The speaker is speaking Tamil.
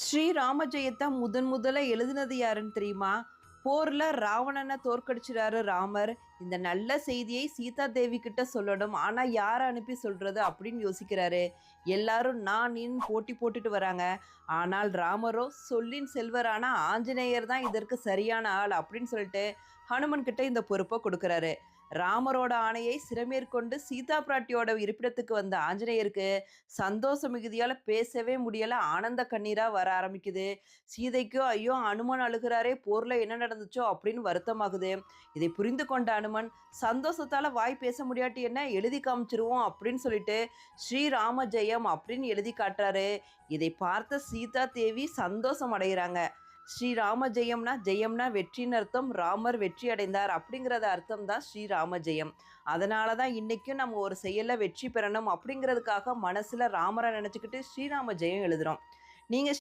ஸ்ரீராம ஜெயத்த முதல்ல எழுதினது யாருன்னு தெரியுமா? போர்ல ராவணனை தோற்கடிச்சிடாரு ராமர். இந்த நல்ல செய்தியை சீதா தேவி கிட்ட சொல்லணும். ஆனா யார அனுப்பி சொல்றது அப்படின்னு யோசிக்கிறாரு. எல்லாரும் நான் நீன்னு போட்டி போட்டுட்டு வராங்க. ஆனால் ராமரோ சொல்லின் செல்வரான ஆஞ்சநேயர் தான் இதற்கு சரியான ஆள் அப்படின்னு சொல்லிட்டு ஹனுமன் கிட்ட இந்த பொறுப்பை கொடுக்குறாரு. ராமரோட ஆணையை சிறமேற்கொண்டு சீதா பிராட்டியோட இருப்பிடத்துக்கு வந்த ஆஞ்சநேயருக்கு சந்தோஷ மிகுதியால் பேசவே முடியல. ஆனந்த கண்ணீராக வர ஆரம்பிக்குது. சீதைக்கோ ஐயோ அனுமன் அழுகிறாரே, போரில் என்ன நடந்துச்சோ அப்படின்னு வருத்தமாகுது. இதை புரிந்து கொண்ட அனுமன் சந்தோஷத்தால் வாய் பேச முடியாட்டி என்ன, எழுதி காமிச்சிருவோம் அப்படின்னு சொல்லிட்டு ஸ்ரீராம ஜெயம் அப்படின்னு எழுதி காட்டுறாரு. இதை பார்த்த சீதா தேவி சந்தோஷம் அடைகிறாங்க. ஸ்ரீராம ஜெயம்னா ஜெயம்னா வெற்றின்னு அர்த்தம். ராமர் வெற்றி அடைந்தார் அப்படிங்கிறத அர்த்தம் தான் ஸ்ரீராம ஜெயம். அதனால தான் இன்றைக்கும் நம்ம ஒரு செயலில் வெற்றி பெறணும் அப்படிங்கிறதுக்காக மனசில் ராமரை நினச்சிக்கிட்டு ஸ்ரீராம ஜெயம் எழுதுகிறோம். நீங்கள்